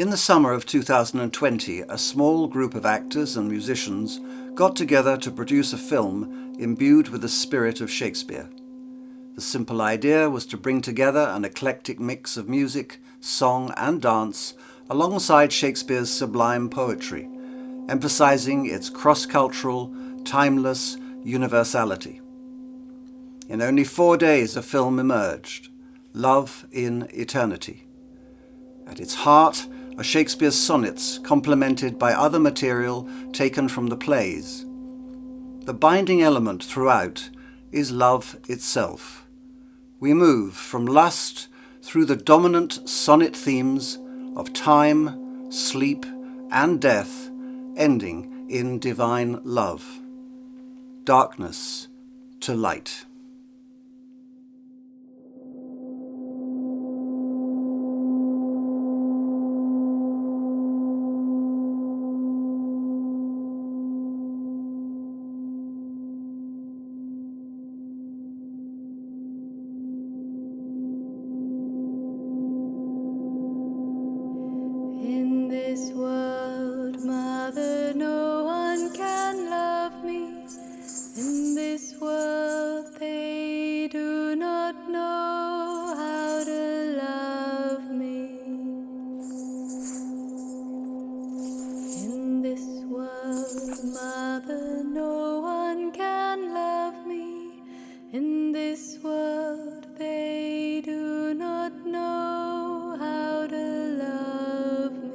In the summer of 2020, a small group of actors and musicians got together to produce a film imbued with the spirit of Shakespeare. The simple idea was to bring together an eclectic mix of music, song and dance alongside Shakespeare's sublime poetry, emphasizing its cross-cultural, timeless universality. In only 4 days, a film emerged, Love in Eternity. At its heart are Shakespeare's sonnets, complemented by other material taken from the plays. The binding element throughout is love itself. We move from lust through the dominant sonnet themes of time, sleep, and death, ending in divine love. Darkness to light. In this world, Mother, no one can love me. In this world, they do not know how to love me. In this world, Mother, no one can love me. In this world, they do not know how to love me.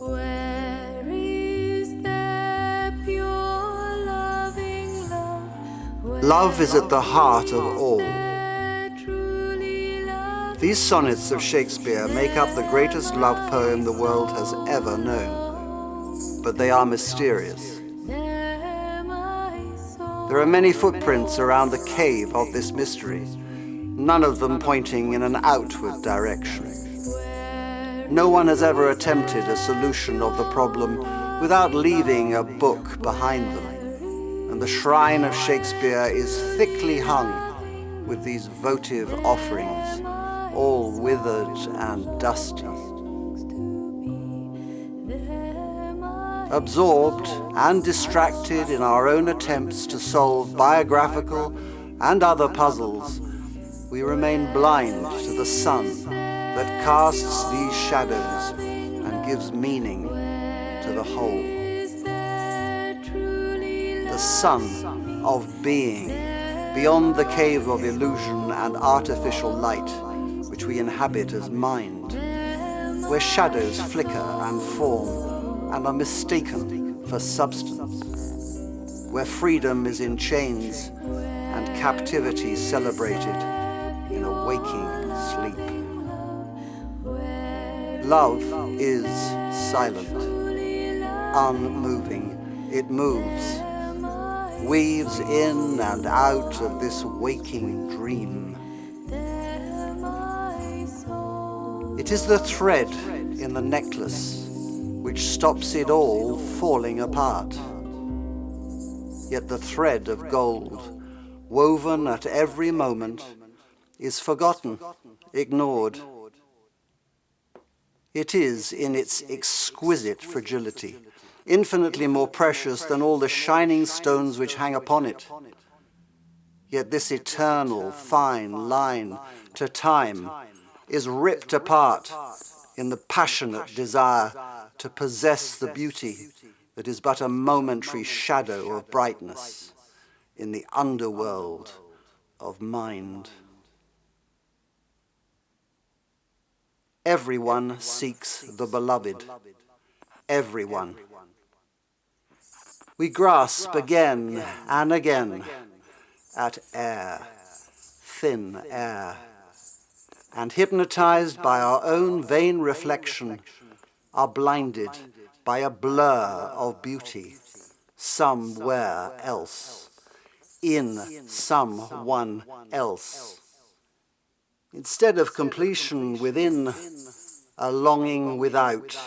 Where is there pure loving love? Love is at the heart of all. Truly love. These sonnets of Shakespeare make up the greatest love poem the world has ever known, but they are mysterious. There are many footprints around the cave of this mystery, none of them pointing in an outward direction. No one has ever attempted a solution of the problem without leaving a book behind them, and the shrine of Shakespeare is thickly hung with these votive offerings, all withered and dusty. Absorbed and distracted in our own attempts to solve biographical and other puzzles, we remain blind to the sun that casts these shadows and gives meaning to the whole. The sun of being, beyond the cave of illusion and artificial light, which we inhabit as mind, where shadows flicker and form and are mistaken for substance, where freedom is in chains and captivity celebrated in a waking sleep. Love is silent, unmoving. It moves, weaves in and out of this waking dream. It is the thread in the necklace which stops it all falling apart. Yet the thread of gold, woven at every moment, is forgotten, ignored. It is, in its exquisite fragility, infinitely more precious than all the shining stones which hang upon it. Yet this eternal fine line to time is ripped apart in the passionate desire to possess the beauty that is but a momentary shadow of brightness in the underworld of mind. Everyone seeks the beloved. Everyone. We grasp again and again at air, thin air, and hypnotized by our own vain reflection, are blinded by a blur of beauty somewhere else, in someone else. Instead of completion within, a longing without,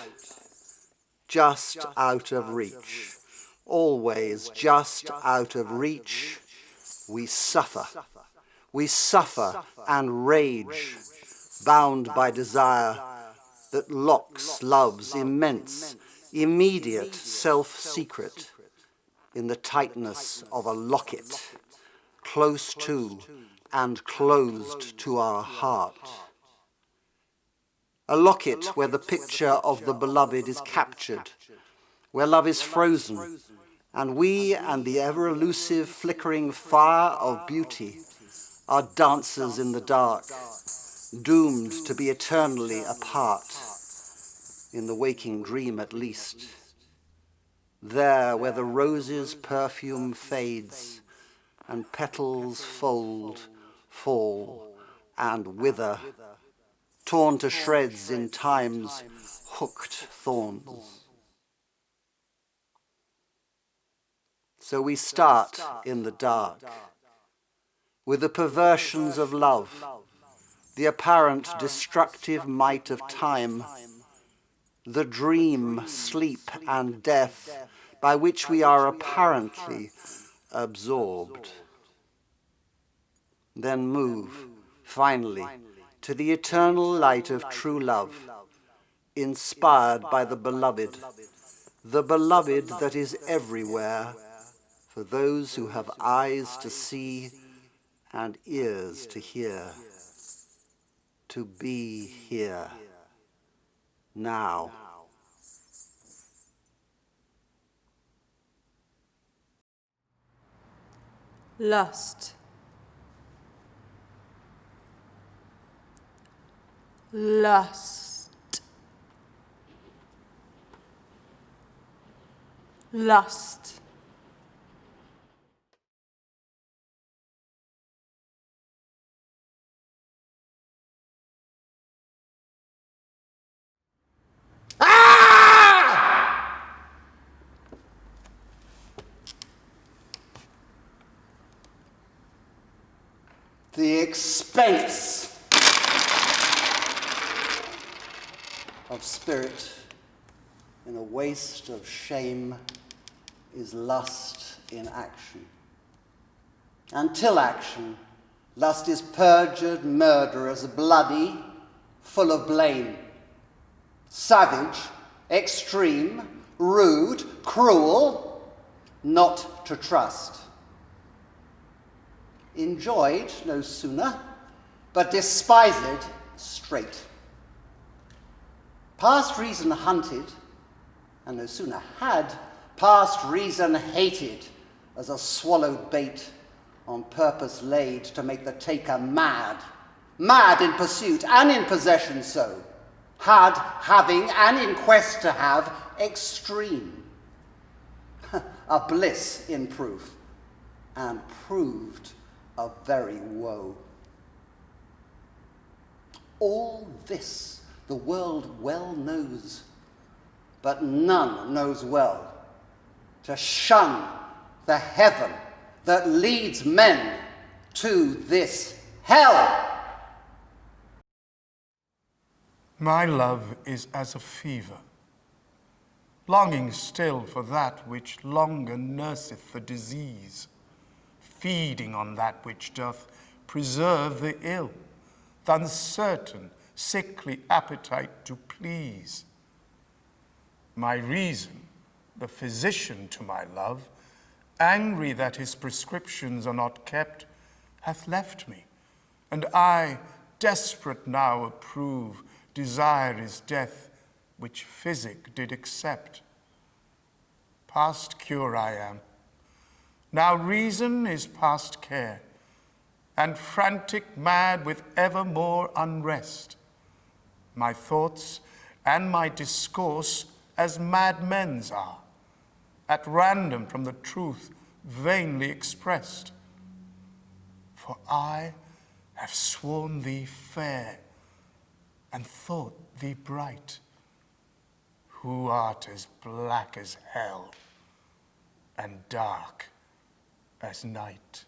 just out of reach, always just out of reach, we suffer. We suffer and rage. bound by desire that locks love's immense, immediate self-secret in the tightness of a locket, close to and closed to our heart. A locket where the picture of the beloved is captured, where love is frozen, and we and the ever-elusive flickering fire of beauty are dancers in the dark, doomed to be eternally apart, in the waking dream at least. There where the rose's perfume fades, and petals fold, fall, and wither, torn to shreds in time's hooked thorns. So we start in the dark, with the perversions of love, the apparent destructive might of time, the dream, sleep, and death by which we are apparently absorbed. Then move, finally, to the eternal light of true love, inspired by the beloved that is everywhere, for those who have eyes to see and ears to hear, to be here, now. Lust. Lust. Lust. The expense of spirit in a waste of shame is lust in action. Until action, lust is perjured, murderous, bloody, full of blame, savage, extreme, rude, cruel, not to trust. Enjoyed no sooner, but despised straight. Past reason hunted, and no sooner had, past reason hated, as a swallowed bait on purpose laid to make the taker mad. Mad in pursuit and in possession so, had, having, and in quest to have, extreme. A bliss in proof, and proved a very woe. All this the world well knows, but none knows well to shun the heaven that leads men to this hell. My love is as a fever, longing still for that which longer nurseth the disease, feeding on that which doth preserve the ill, th' uncertain, sickly appetite to please. My reason, the physician to my love, angry that his prescriptions are not kept, hath left me, and I, desperate now, approve desire is death, which physic did accept. Past cure I am, now reason is past care, and frantic mad with ever more unrest. My thoughts and my discourse as mad men's are, at random from the truth vainly expressed. For I have sworn thee fair, and thought thee bright, who art as black as hell, and dark as night.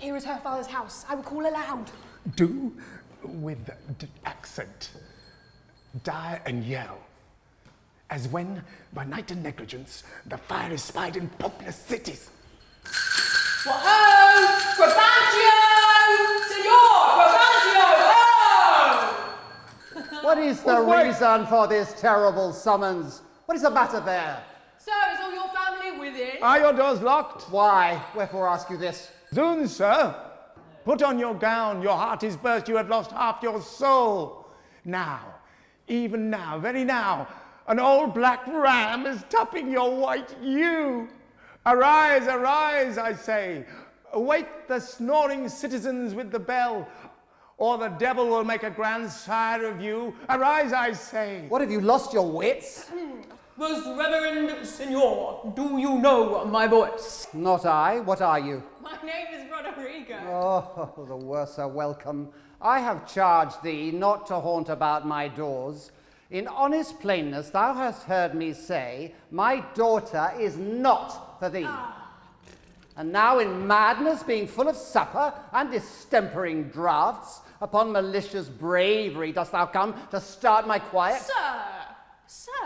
Here is her father's house. I will call aloud. Do with accent. Die and yell. As when, by night and negligence, the fire is spied in populous cities. Whoa! Brabantio! Signor! Brabantio! Ho! What is the reason for this terrible summons? What is the matter there? Sir, is all your family within? Are your doors locked? Why? Wherefore ask you this? Zoons, sir. Put on your gown. Your heart is burst. You have lost half your soul. Now, even now, very now, an old black ram is topping your white ewe. Arise, arise, I say. Awake the snoring citizens with the bell, or the devil will make a grandsire of you. Arise, I say. What, have you lost your wits? Most Reverend Signor, do you know my voice? Not I. What are you? My name is Roderigo. Oh, the worse a welcome. I have charged thee not to haunt about my doors. In honest plainness, thou hast heard me say, my daughter is not for thee. And now in madness, being full of supper and distempering draughts, upon malicious bravery dost thou come to start my quiet? Sir.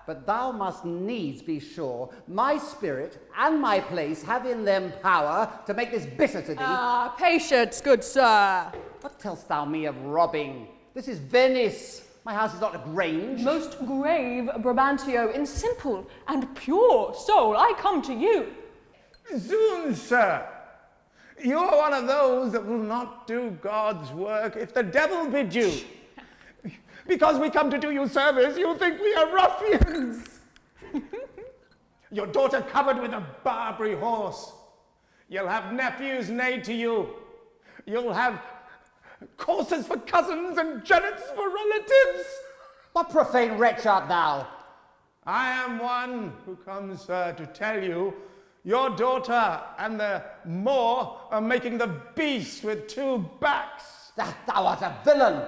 But thou must needs be sure my spirit and my place have in them power to make this bitter to thee. Patience, good sir. What tell'st thou me of robbing? This is Venice. My house is not a grange. Most grave Brabantio, in simple and pure soul, I come to you. Zoons, sir. You are one of those that will not do God's work if the devil bid you. Because we come to do you service, you think we are ruffians. Your daughter covered with a Barbary horse. You'll have nephews neighed to you. You'll have courses for cousins and jennets for relatives. What profane wretch art thou? I am one who comes, sir, to tell you your daughter and the Moor are making the beast with two backs. Thou art a villain.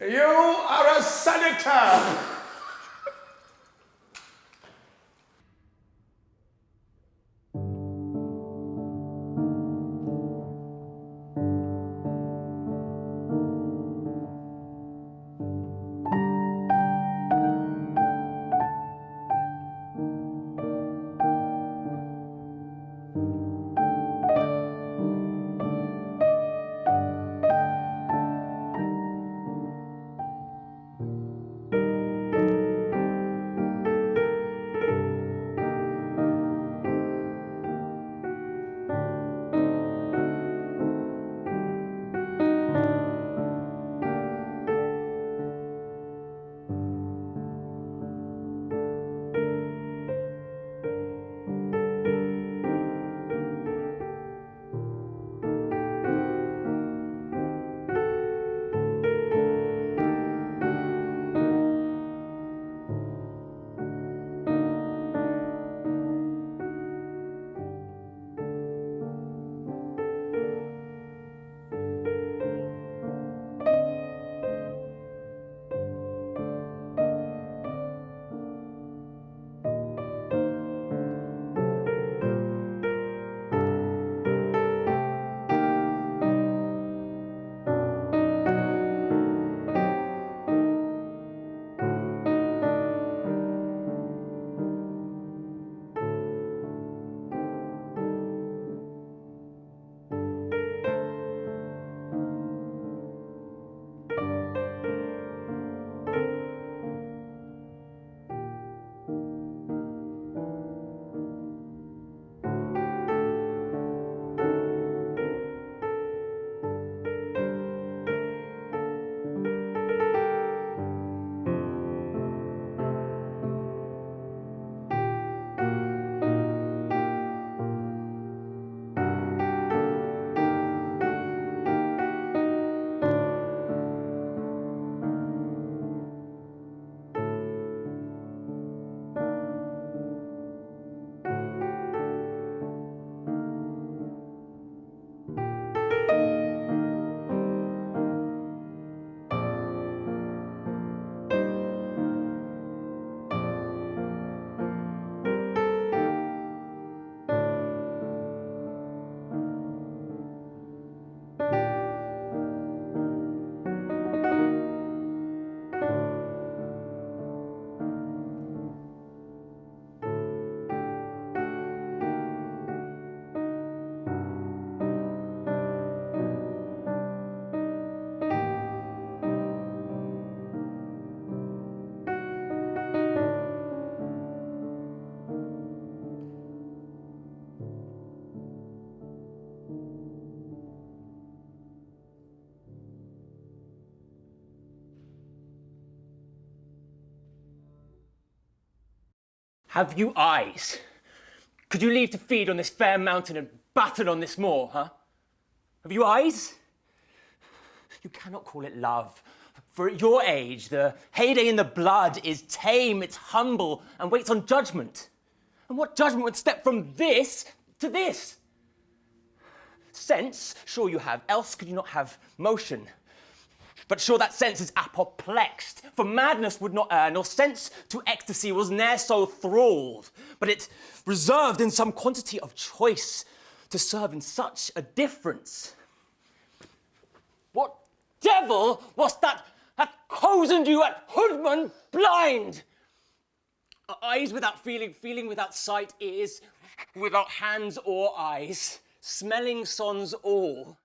You are a senator. Have you eyes? Could you leave to feed on this fair mountain and batten on this moor, huh? Have you eyes? You cannot call it love. For at your age, the heyday in the blood is tame, it's humble, and waits on judgment. And what judgment would step from this to this? Sense, sure you have, else could you not have motion. But sure that sense is apoplexed, for madness would not err, nor sense to ecstasy was ne'er so thralled, but it reserved in some quantity of choice to serve in such a difference. What devil was that hath cozened you at hoodman blind? Eyes without feeling, feeling without sight, ears without hands or eyes, smelling sans all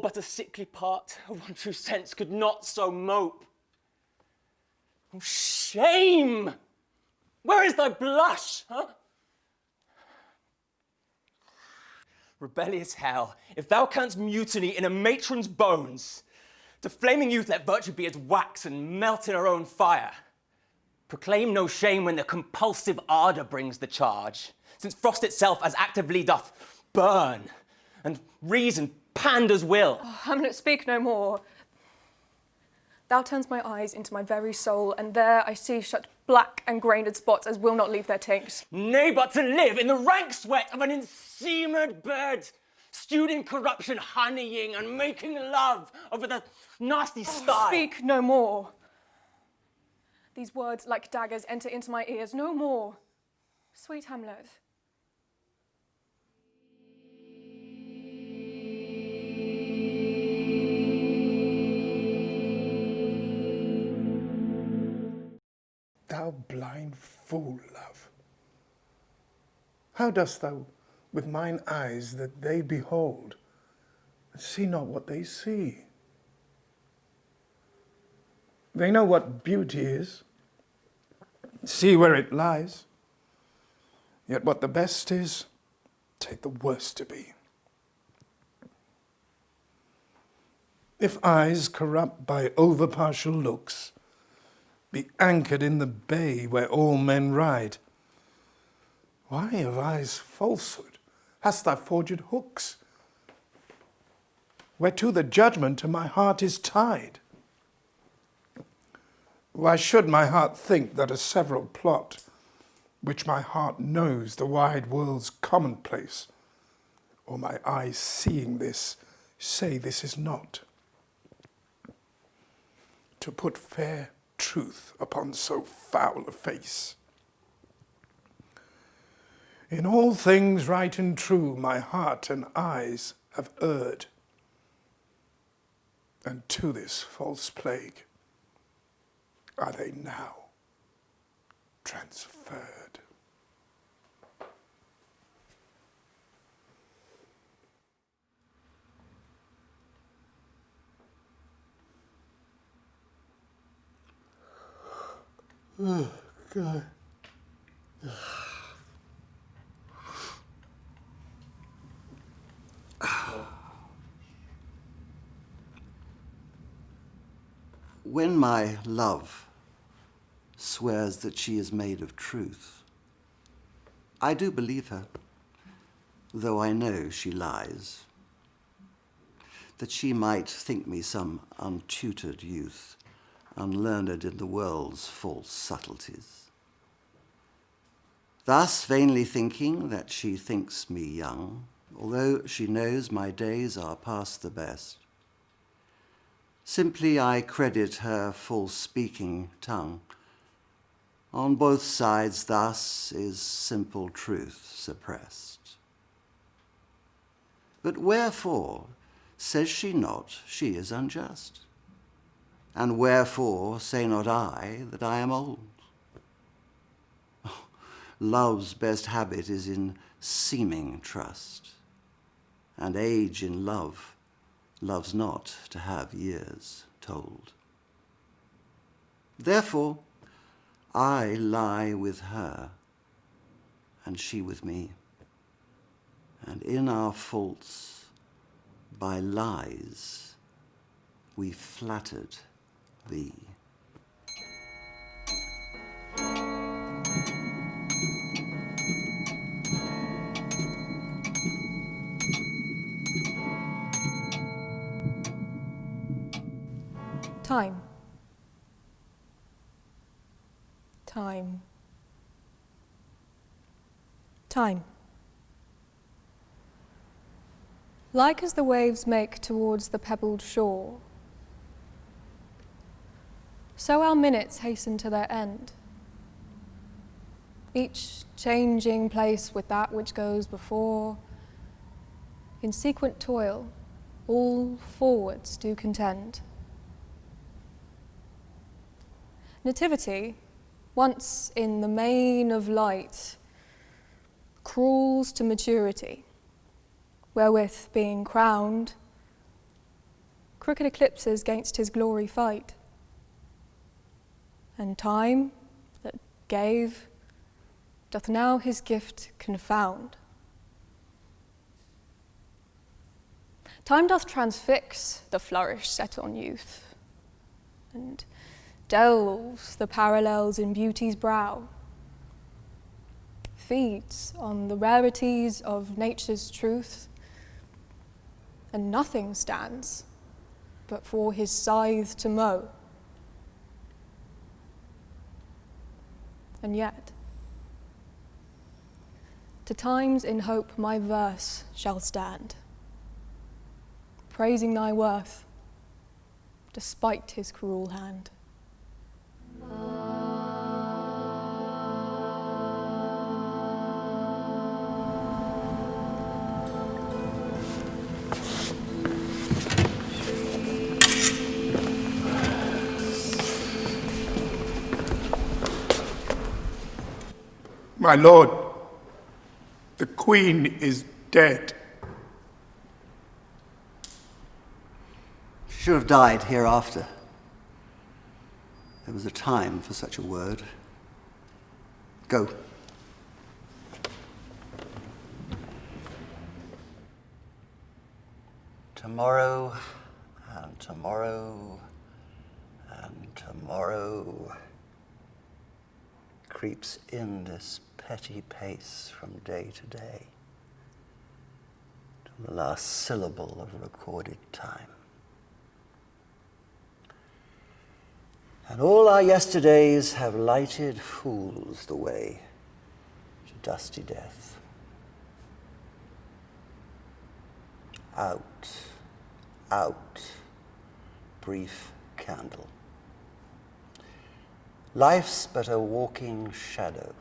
but a sickly part of one true sense could not so mope. Oh, shame! Where is thy blush, huh? Rebellious hell, if thou canst mutiny in a matron's bones, to flaming youth let virtue be as wax and melt in her own fire. Proclaim no shame when the compulsive ardour brings the charge, since frost itself as actively doth burn, and reason panders will. Oh, Hamlet, speak no more. Thou turns my eyes into my very soul, and there I see such black and grained spots as will not leave their tinct. Nay, but to live in the rank sweat of an enseamed bird, stewed in corruption, honeying and making love over the nasty sty. Speak no more. These words, like daggers, enter into my ears. No more. Sweet Hamlet. Thou blind fool, love, how dost thou with mine eyes that they behold, see not what they see? They know what beauty is, see where it lies, yet what the best is, take the worst to be. If eyes corrupt by over-partial looks be anchored in the bay where all men ride, why of eyes falsehood hast thou forged hooks, whereto the judgment of my heart is tied? Why should my heart think that a several plot, which my heart knows the wide world's commonplace, or my eyes seeing this, say this is not? To put fair truth upon so foul a face. In all things right and true my heart and eyes have erred, and to this false plague are they now transferred. Oh, God. When my love swears that she is made of truth, I do believe her, though I know she lies, that she might think me some untutored youth, unlearned in the world's false subtleties. Thus vainly thinking that she thinks me young, although she knows my days are past the best, simply I credit her false-speaking tongue. On both sides thus is simple truth suppressed. But wherefore says she not she is unjust? And wherefore say not I that I am old? Love's best habit is in seeming trust, and age in love loves not to have years told. Therefore I lie with her, and she with me, and in our faults by lies we flattered thee. Time. Time. Time. Like as the waves make towards the pebbled shore, so our minutes hasten to their end, each changing place with that which goes before. In sequent toil, all forwards do contend. Nativity, once in the main of light, crawls to maturity, wherewith, being crowned, crooked eclipses gainst his glory fight. And time, that gave, doth now his gift confound. Time doth transfix the flourish set on youth, and delves the parallels in beauty's brow, feeds on the rarities of nature's truth, and nothing stands but for his scythe to mow. And yet, to times in hope my verse shall stand, praising thy worth despite his cruel hand. My lord, the Queen is dead. She should have died hereafter. There was a time for such a word. Go. Tomorrow, and tomorrow, and tomorrow creeps in this petty pace from day to day, to the last syllable of recorded time. And all our yesterdays have lighted fools the way to dusty death. Out, out, brief candle. Life's but a walking shadow,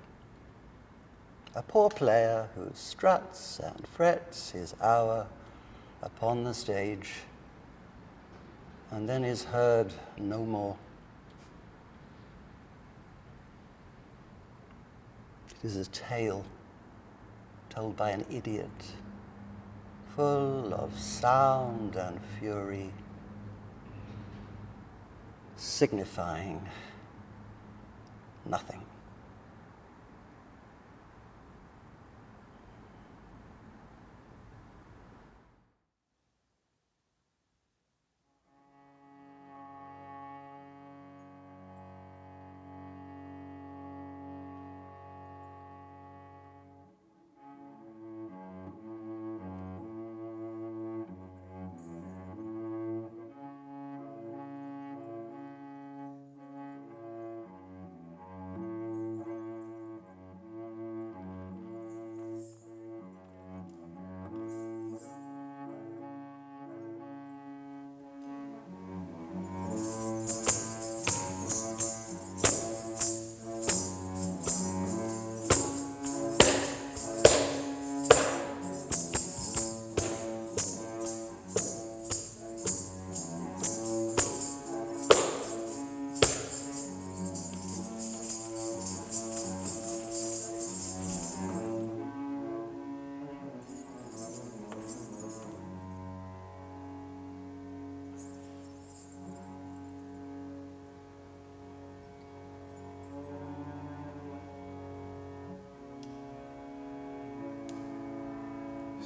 a poor player who struts and frets his hour upon the stage, and then is heard no more. It is a tale told by an idiot, full of sound and fury, signifying nothing.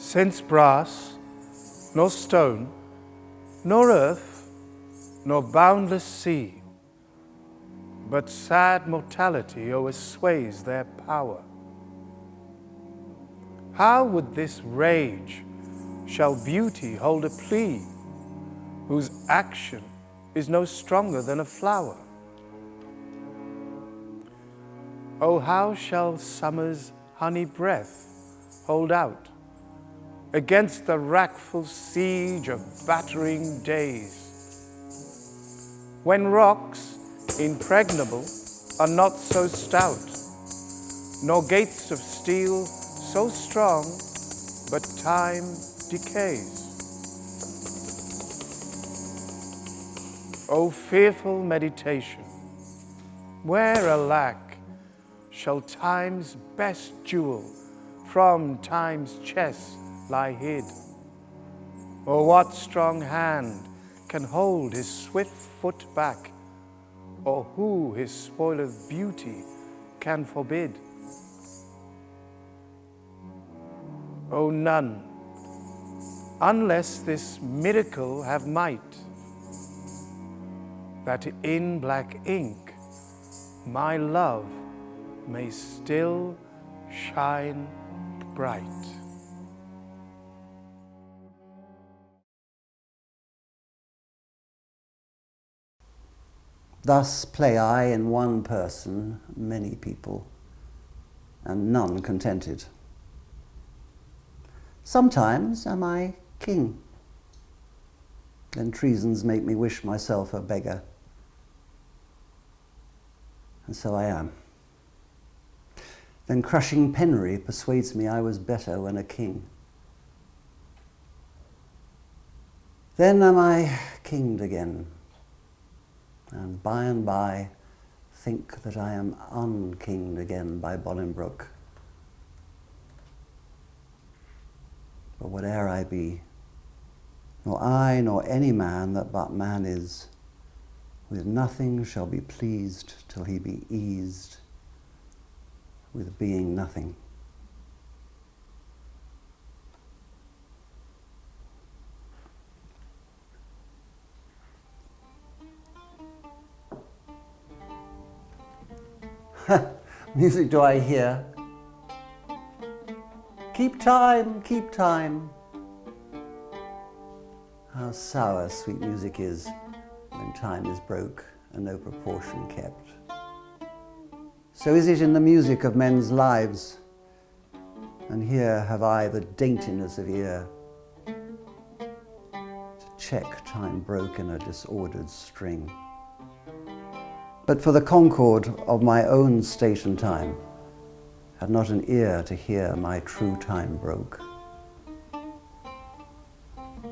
Since brass, nor stone, nor earth, nor boundless sea, but sad mortality o'ersways their power. How would this rage shall beauty hold a plea, whose action is no stronger than a flower. Oh, how shall summer's honey breath hold out against the wrackful siege of battering days, when rocks impregnable are not so stout, nor gates of steel so strong, but time decays. O fearful meditation, where, alack, shall time's best jewel from time's chest lie hid? Or what strong hand can hold his swift foot back? Or who his spoil of beauty can forbid? O none, unless this miracle have might, that in black ink my love may still shine bright. Thus play I in one person many people, and none contented. Sometimes am I king, then treasons make me wish myself a beggar, and so I am. Then crushing penury persuades me I was better when a king. Then am I kinged again, and by think that I am unkinged again by Bolingbroke. But whate'er I be, nor I nor any man that but man is, with nothing shall be pleased till he be eased with being nothing. Music do I hear? Keep time, keep time. How sour sweet music is when time is broke and no proportion kept. So is it in the music of men's lives, and here have I the daintiness of ear to check time broke in a disordered string. But for the concord of my own state and time, had not an ear to hear my true time broke.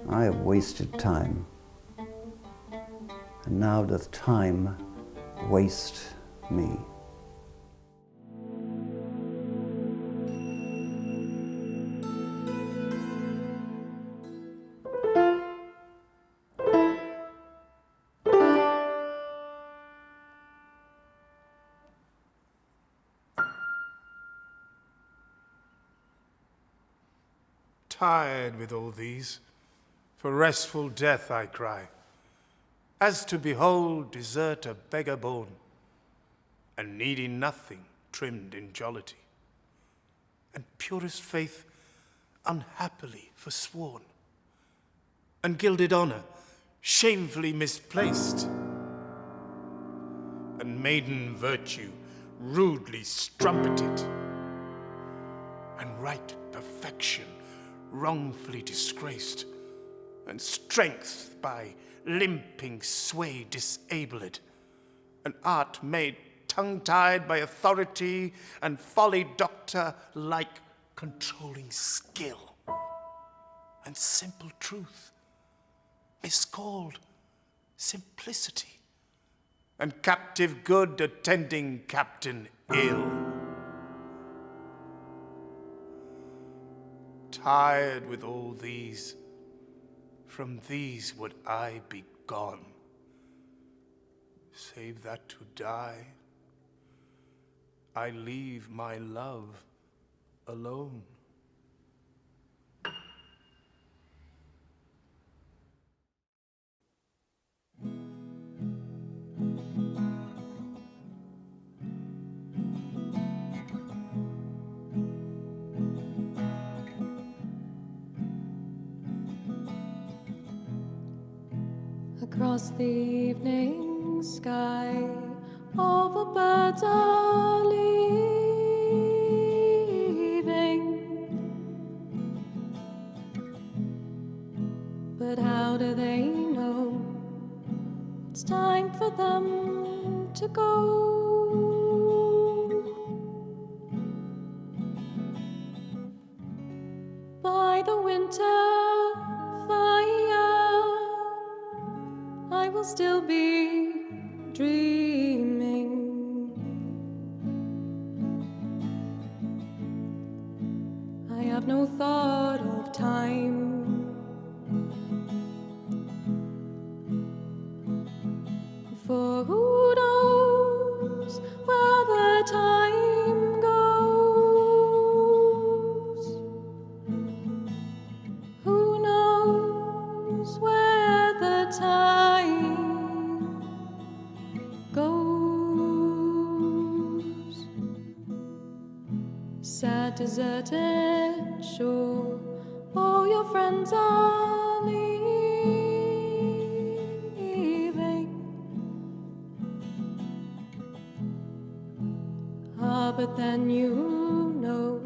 I have wasted time, and now doth time waste me. Tired with all these, for restful death I cry, as to behold desert a beggar born, and needing nothing trimmed in jollity, and purest faith unhappily forsworn, and gilded honour shamefully misplaced, and maiden virtue rudely strumpeted, and right perfection wrongfully disgraced, and strength by limping sway disabled, and art made tongue-tied by authority, and folly doctor like controlling skill, and simple truth miscalled simplicity, and captive good attending captain ill. Tired with all these, from these would I be gone, save that to die I leave my love alone. Across the evening sky, all the birds are leaving. But how do they know it's time for them to go? By the winter fire, I will still be dreaming. I have no thought of time. For who knows where the time goes? Who knows where the time goes? Sad, deserted shore, all your friends are leaving. But then you know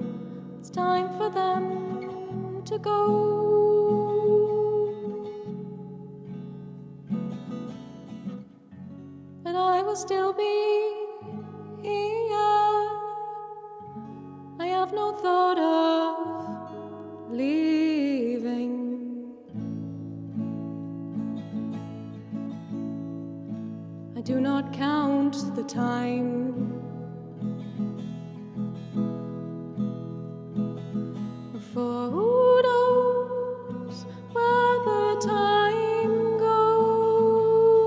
it's time for them to go. But I will still be here. I have no thought of leaving. I do not count the time. For who knows where the time goes?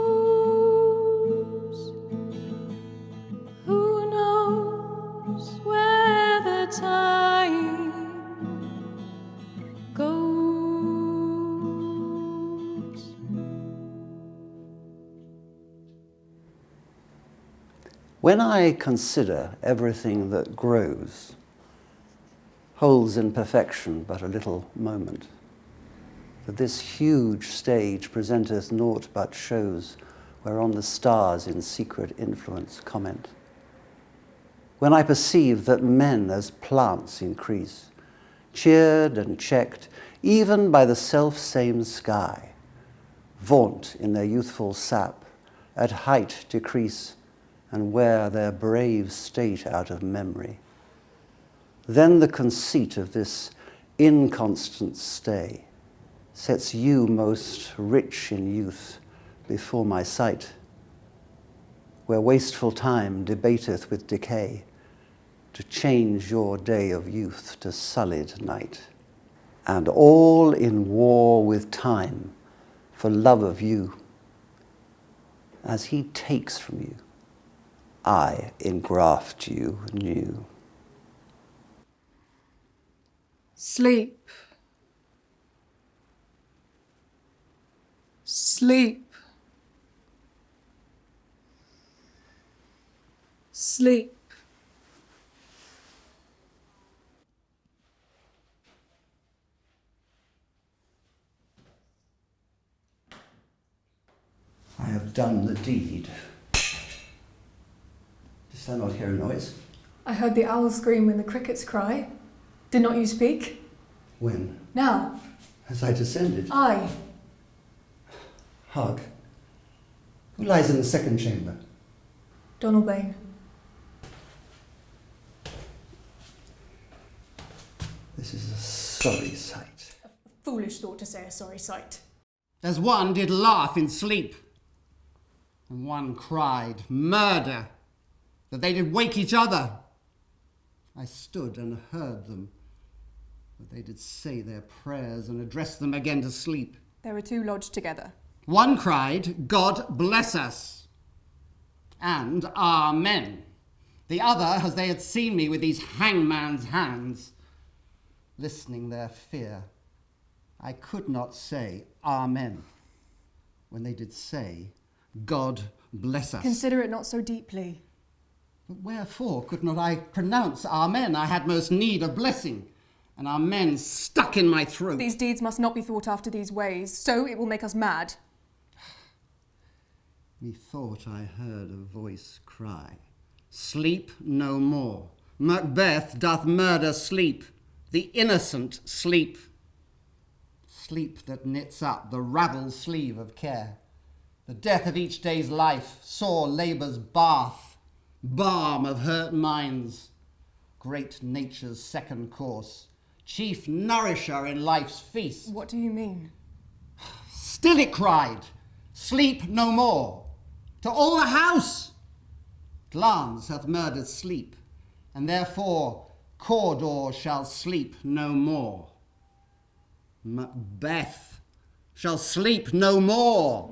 Who knows where the time goes? When I consider everything that grows, holds in perfection but a little moment, that this huge stage presenteth naught but shows whereon the stars in secret influence comment. When I perceive that men as plants increase, cheered and checked even by the self-same sky, vaunt in their youthful sap, at height decrease, and wear their brave state out of memory, then the conceit of this inconstant stay sets you most rich in youth before my sight, where wasteful time debateth with decay to change your day of youth to sullied night, and all in war with time for love of you. As he takes from you, I engraft you new. Sleep. Sleep. Sleep. I have done the deed. Didst thou not hear a noise? I heard the owl scream and the crickets cry. Did not you speak? When? Now. As I descended. I. Hark. Who lies in the second chamber? Donald Bain. This is a sorry sight. A foolish thought to say a sorry sight. As one did laugh in sleep, and one cried, murder, that they did wake each other. I stood and heard them, but they did say their prayers and address them again to sleep. There were two lodged together. One cried, God bless us, and Amen. The other, as they had seen me with these hangman's hands, listening their fear, I could not say Amen, when they did say, God bless us. Consider it not so deeply. But wherefore could not I pronounce Amen? I had most need of blessing, and Amen stuck in my throat. These deeds must not be thought after these ways, so it will make us mad. Methought I heard a voice cry, "Sleep no more. Macbeth doth murder sleep, the innocent sleep. Sleep that knits up the ravelled sleeve of care, the death of each day's life, sore labour's bath, balm of hurt minds, great nature's second course, chief nourisher in life's feast." What do you mean? Still it cried, "Sleep no more." To all the house! Glance hath murdered sleep, and therefore Cawdor shall sleep no more. Macbeth shall sleep no more.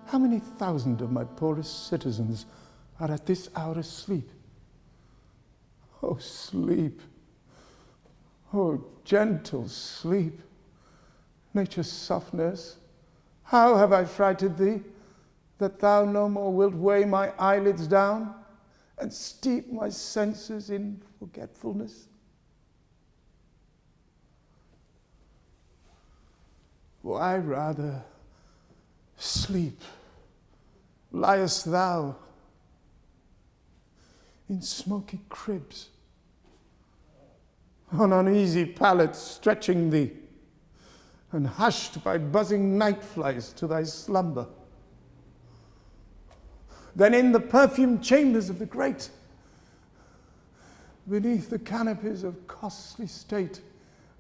How many thousand of my poorest citizens are at this hour asleep? Oh, sleep. Oh, gentle sleep. Nature's soft nurse, how have I frighted thee, that thou no more wilt weigh my eyelids down and steep my senses in forgetfulness? Why rather sleep liest thou in smoky cribs, on uneasy pallets stretching thee, and hushed by buzzing night flies to thy slumber. Then in the perfumed chambers of the great, beneath the canopies of costly state,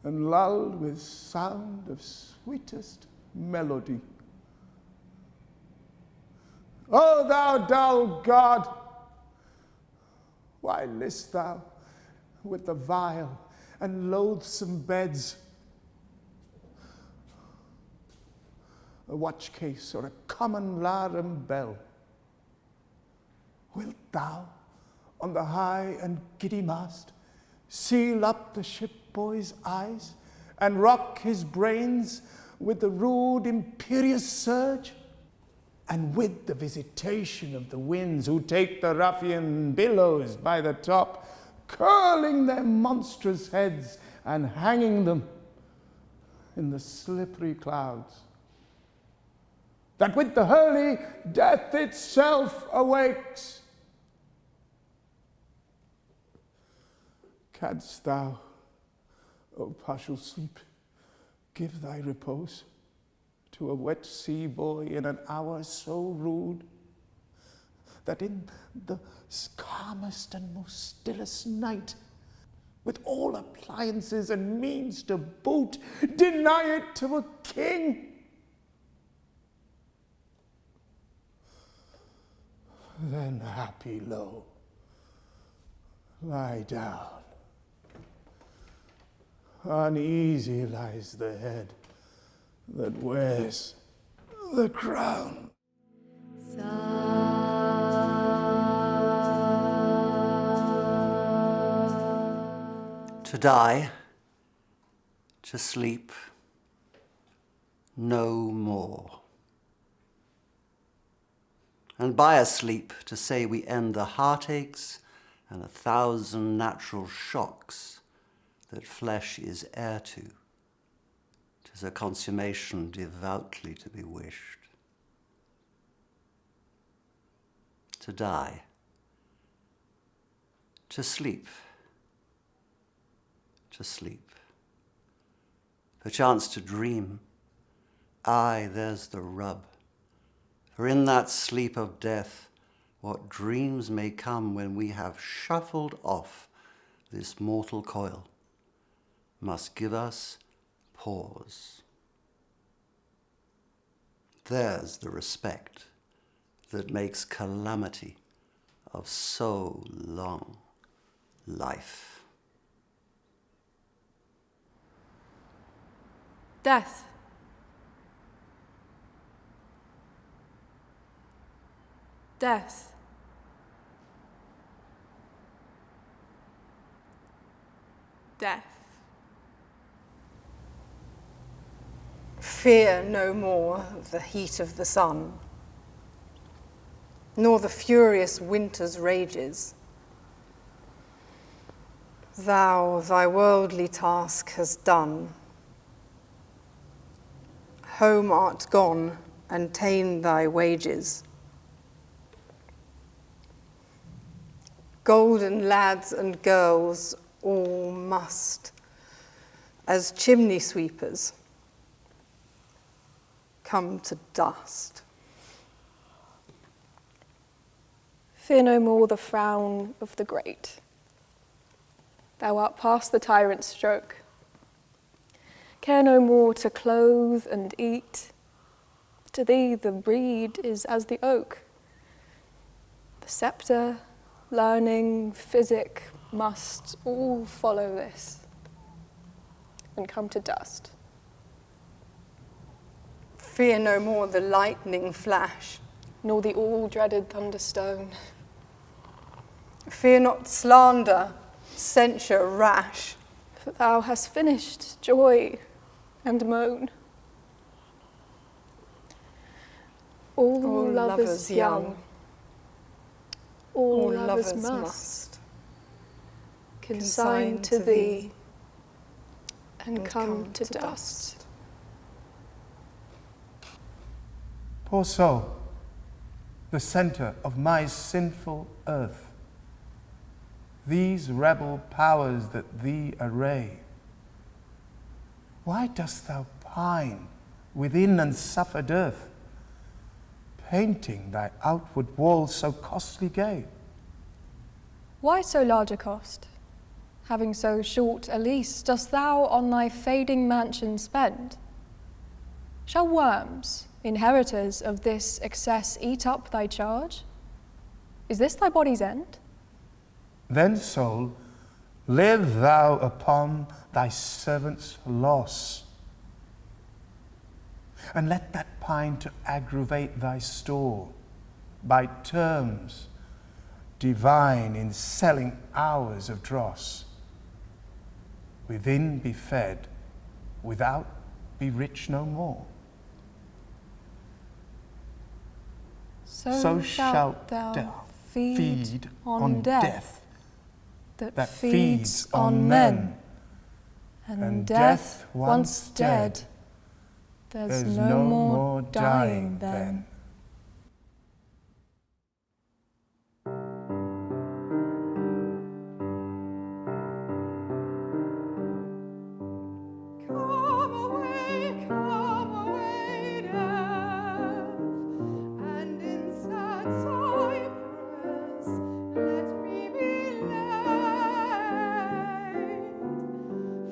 and lulled with sound of sweetest melody. O thou dull God, why list thou with the vile and loathsome beds, a watch case or a common larum bell? Wilt thou, on the high and giddy mast, seal up the ship boy's eyes and rock his brains with the rude imperious surge, and with the visitation of the winds who take the ruffian billows by the top, curling their monstrous heads and hanging them in the slippery clouds, that with the hurly death itself awakes? Canst thou, O partial sleep, give thy repose to a wet sea boy in an hour so rude, that in the calmest and most stillest night, with all appliances and means to boot, deny it to a king? Then, happy lo, lie down. Uneasy lies the head that wears the crown. To die, to sleep, no more. And by a sleep to say we end the heartaches and 1,000 natural shocks that flesh is heir to. 'Tis a consummation devoutly to be wished. To die, to sleep, to sleep. Perchance to dream, aye, there's the rub. For in that sleep of death, what dreams may come when we have shuffled off this mortal coil, must give us pause. There's the respect that makes calamity of so long life. Death. Death. Death. Fear no more the heat of the sun, nor the furious winter's rages. Thou thy worldly task hast done. Home art gone, and ta'en thy wages. Golden lads and girls all must, as chimney sweepers, come to dust. Fear no more the frown of the great. Thou art past the tyrant's stroke. Care no more to clothe and eat. To thee the reed is as the oak. The sceptre, learning, physic must all follow this and come to dust. Fear no more the lightning flash, Nor the all-dreaded thunderstone. fear not slander, censure rash. For thou hast finished joy and moan. All lovers young, all lovers must consign to thee and come to dust. Poor soul, the centre of my sinful earth, these rebel powers that thee array, why dost thou pine within unsuffered earth, painting thy outward walls so costly gay? Why so large a cost? Having so short a lease, dost thou on thy fading mansion spend? Shall worms, inheritors of this excess, eat up thy charge? Is this thy body's end? Then, soul, live thou upon thy servant's loss, and let that pine to aggravate thy store by terms divine in selling hours of dross. Within be fed, without be rich no more. So shalt thou feed on death that feeds on men, and death once dead, there's no more dying then.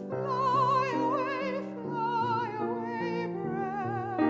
Fly away, breath.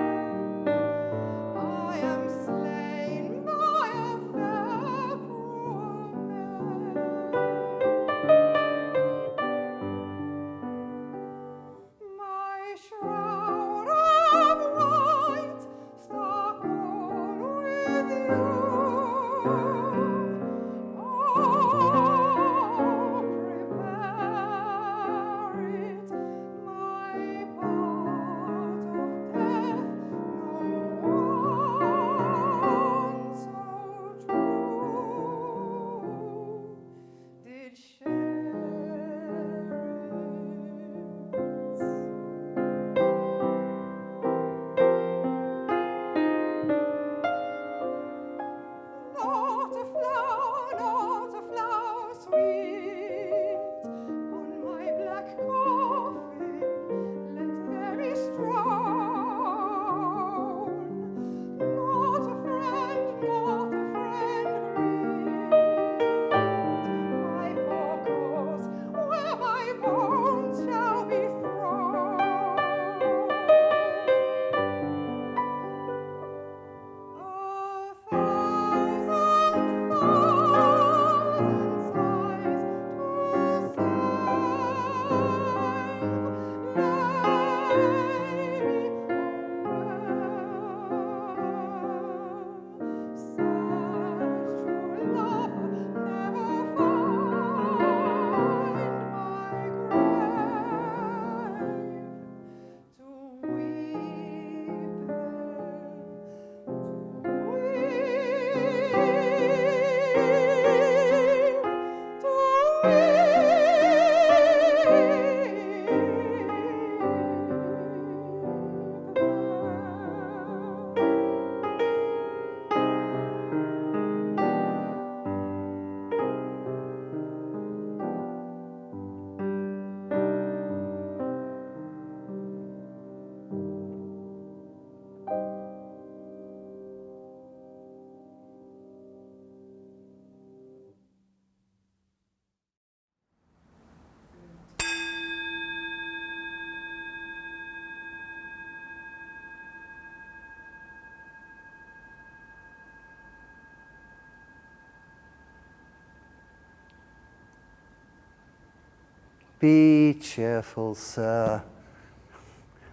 Be cheerful, sir.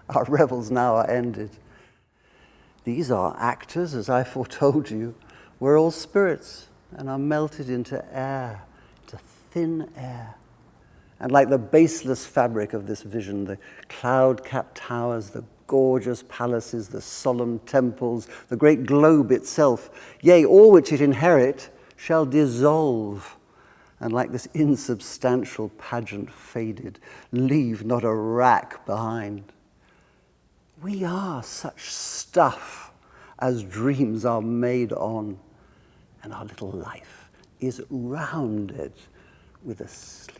Our revels now are ended. These are actors, as I foretold you. We're all spirits and are melted into air, into thin air. And like the baseless fabric of this vision, the cloud-capped towers, the gorgeous palaces, the solemn temples, the great globe itself, yea, all which it inherit, shall dissolve, and like this insubstantial pageant faded, leave not a rack behind. We are such stuff as dreams are made on, and our little life is rounded with a sleep.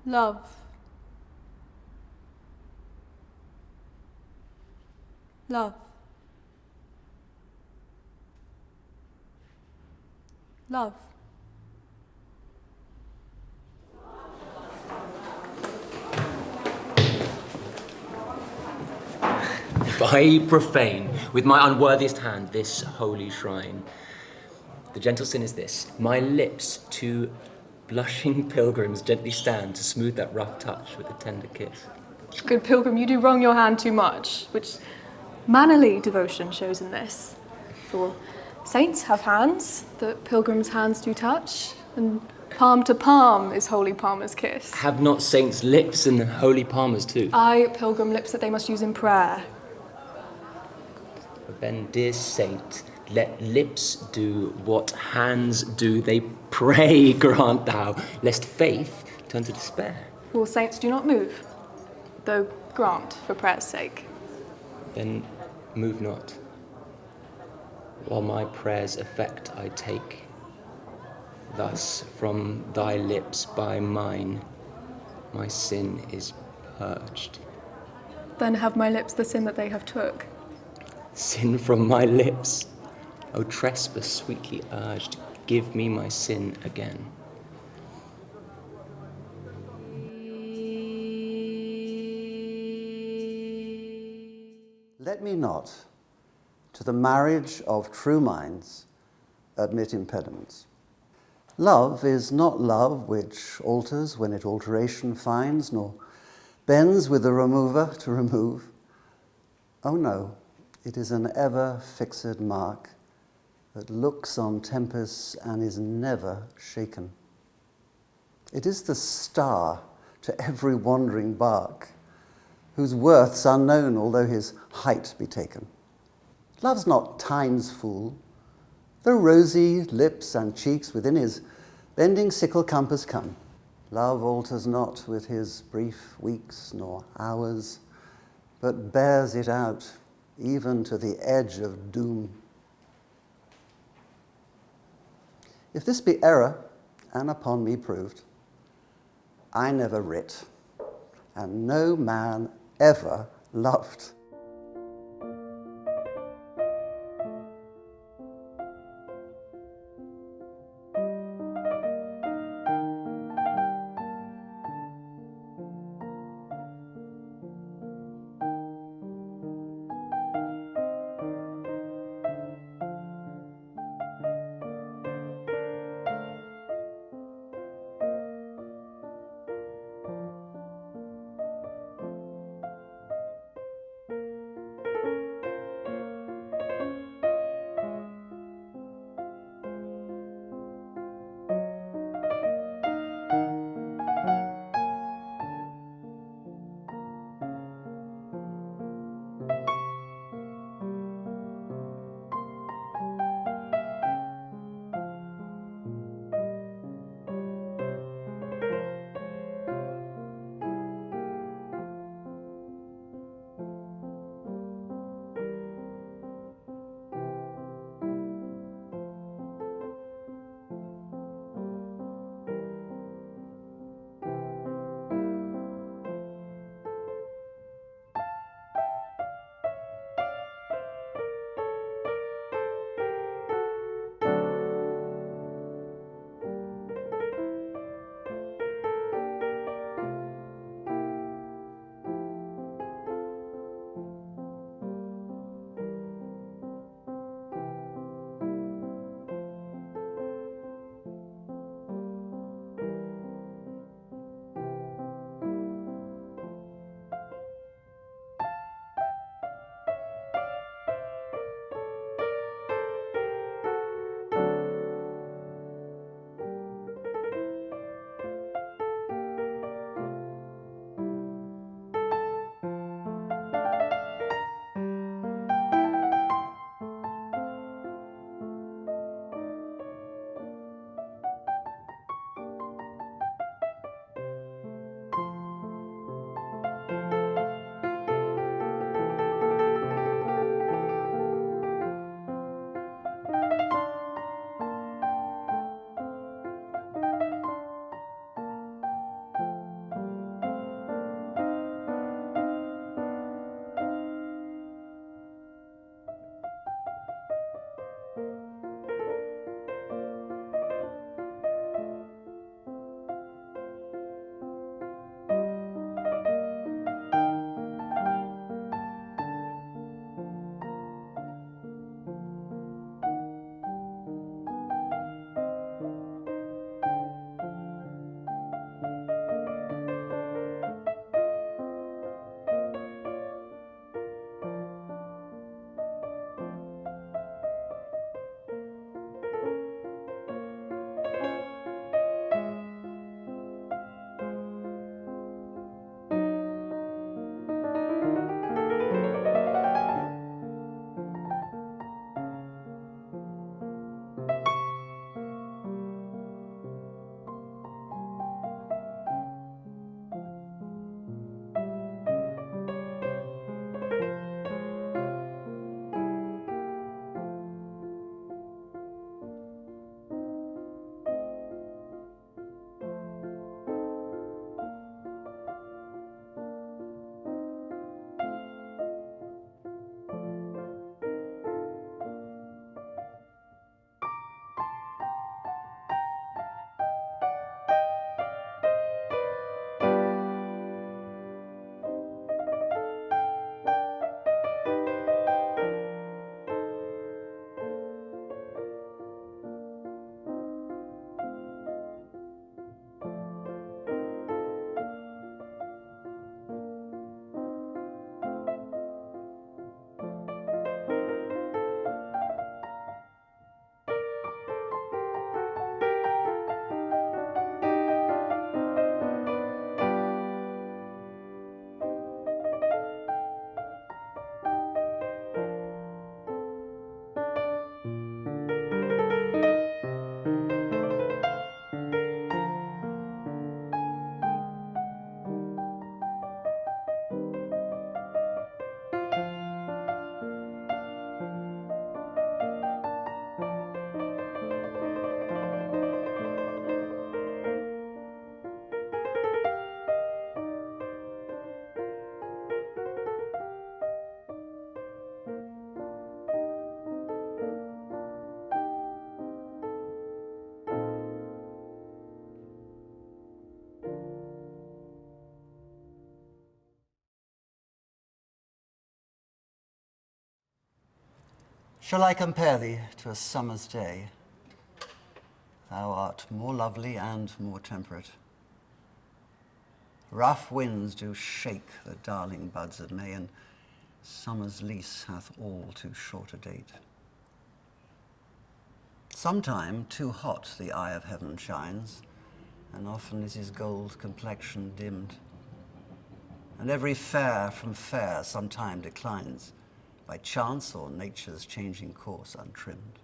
Love. Love. Love. If I profane with my unworthiest hand this holy shrine, the gentle sin is this: my lips to blushing pilgrims gently stand to smooth that rough touch with a tender kiss. Good pilgrim, you do wrong your hand too much, which mannerly devotion shows in this. For saints have hands that pilgrims' hands do touch, and palm to palm is holy palmer's kiss. Have not saints lips and holy palmers too? Aye, pilgrim lips that they must use in prayer. But then, dear saint, let lips do what hands do. They pray, grant thou, lest faith turn to despair. For saints do not move, though grant for prayer's sake. Then move not, while my prayer's effect I take. Thus from thy lips by mine, my sin is purged. Then have my lips the sin that they have took. Sin from my lips, O trespass sweetly urged, give me my sin again. Let me not, to the marriage of true minds, admit impediments. Love is not love which alters when it alteration finds, nor bends with the remover to remove. Oh no, it is an ever-fixed mark that looks on tempests and is never shaken. It is the star to every wandering bark, whose worth's unknown, although his height be taken. Love's not time's fool, though rosy lips and cheeks within his bending sickle compass come. Love alters not with his brief weeks nor hours, but bears it out even to the edge of doom. If this be error, and upon me proved, I never writ, and no man ever loved. Shall I compare thee to a summer's day? Thou art more lovely and more temperate. Rough winds do shake the darling buds of May, and summer's lease hath all too short a date. Sometime too hot the eye of heaven shines, and often is his gold complexion dimmed. And every fair from fair sometime declines, by chance or nature's changing course untrimmed.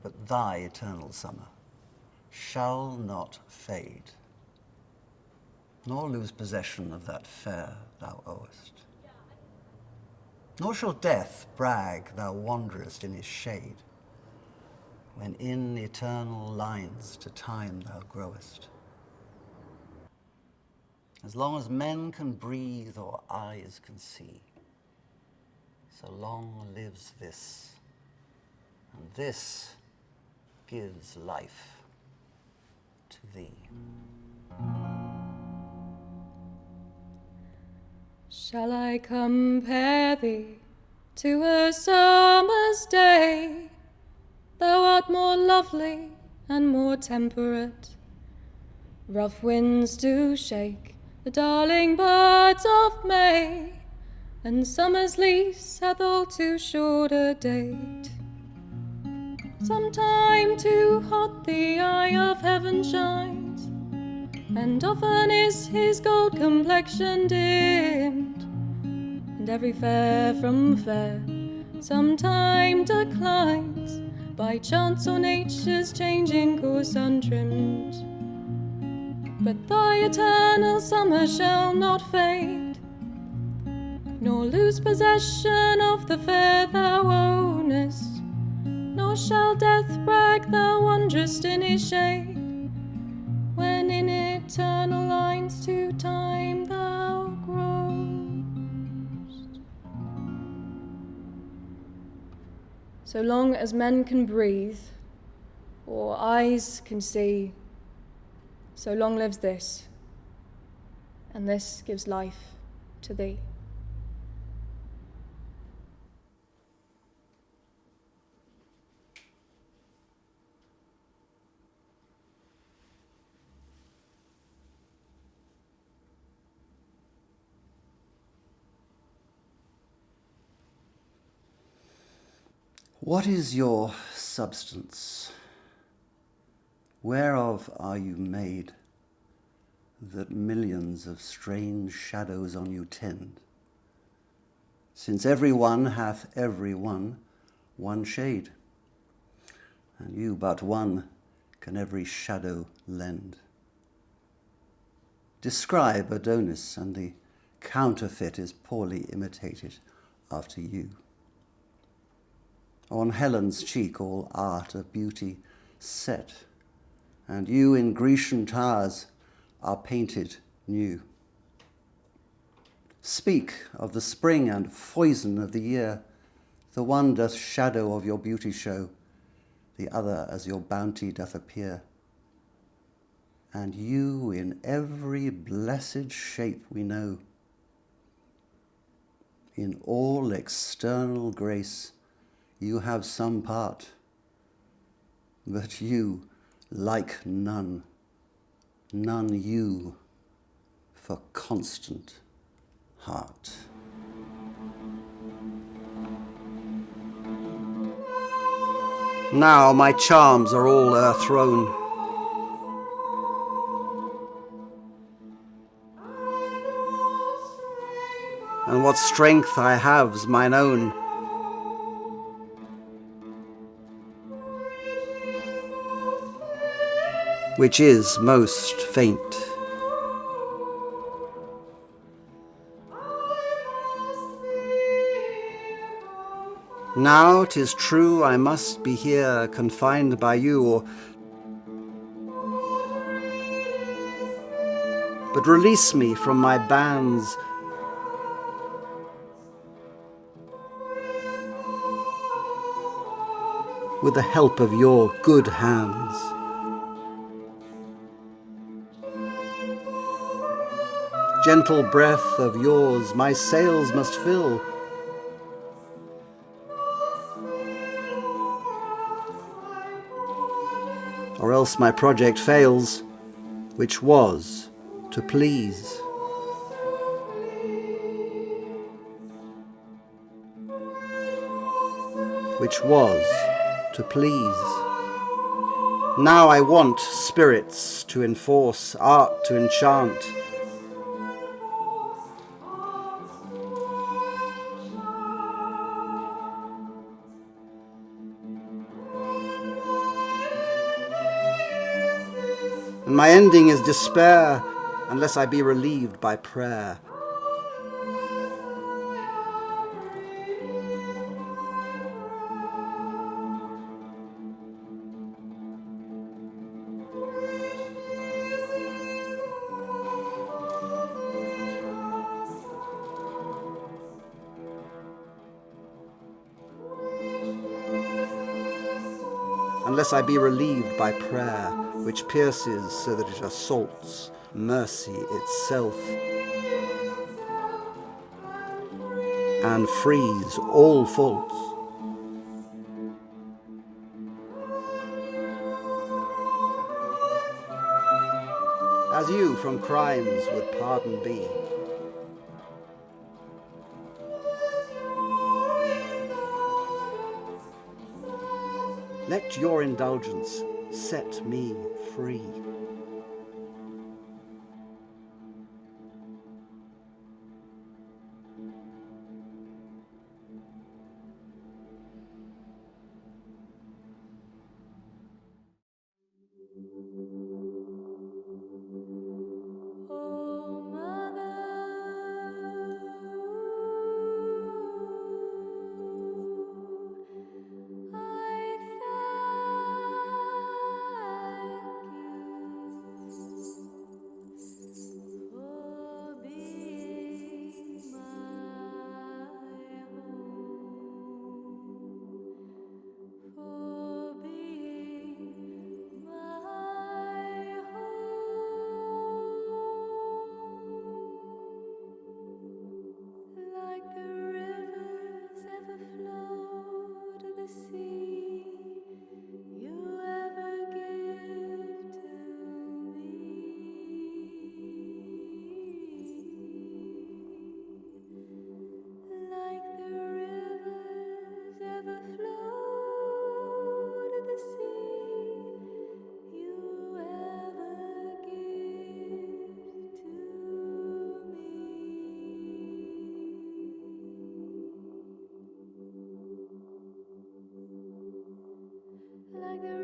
But thy eternal summer shall not fade, nor lose possession of that fair thou owest. Nor shall death brag thou wanderest in his shade, when in eternal lines to time thou growest. As long as men can breathe or eyes can see, so long lives this, and this gives life to thee. Shall I compare thee to a summer's day? Thou art more lovely and more temperate. Rough winds do shake the darling buds of May, and summer's lease hath all too short a date. Sometime too hot the eye of heaven shines, and often is his gold complexion dimmed. And every fair from fair sometime declines, by chance or nature's changing course untrimmed. But thy eternal summer shall not fade, nor lose possession of the fair thou ownest, nor shall death brag thou wanderest in his shade, when in eternal lines to time thou growest. So long as men can breathe, or eyes can see, so long lives this, and this gives life to thee. What is your substance? Whereof are you made, that millions of strange shadows on you tend? Since every one hath every one shade, and you but one can every shadow lend. Describe Adonis, and the counterfeit is poorly imitated after you. On Helen's cheek all art of beauty set, and you in Grecian towers are painted new. Speak of the spring and foison of the year. The one doth shadow of your beauty show, the other as your bounty doth appear. And you in every blessed shape we know, in all external grace you have some part, but you like none you for constant heart. Now my charms are all o'erthrown, and what strength I have's mine own. Which is most faint. Now 'tis true I must be here confined by you, but release me from my bands, with the help of your good hands. Gentle breath of yours my sails must fill, or else my project fails, which was to please. Which was to please. Now I want spirits to enforce, art to enchant. And my ending is despair, unless I be relieved by prayer. Unless I be relieved by prayer, which pierces so that it assaults mercy itself, and frees all faults. As you from crimes would pardon be. Let your indulgence set me free. Oh, Mother, I thank you for being my home, for being my home. Like the rivers ever flow to the sea, you ever give to me. Like the rivers ever flow to the sea, you ever give to me. Like the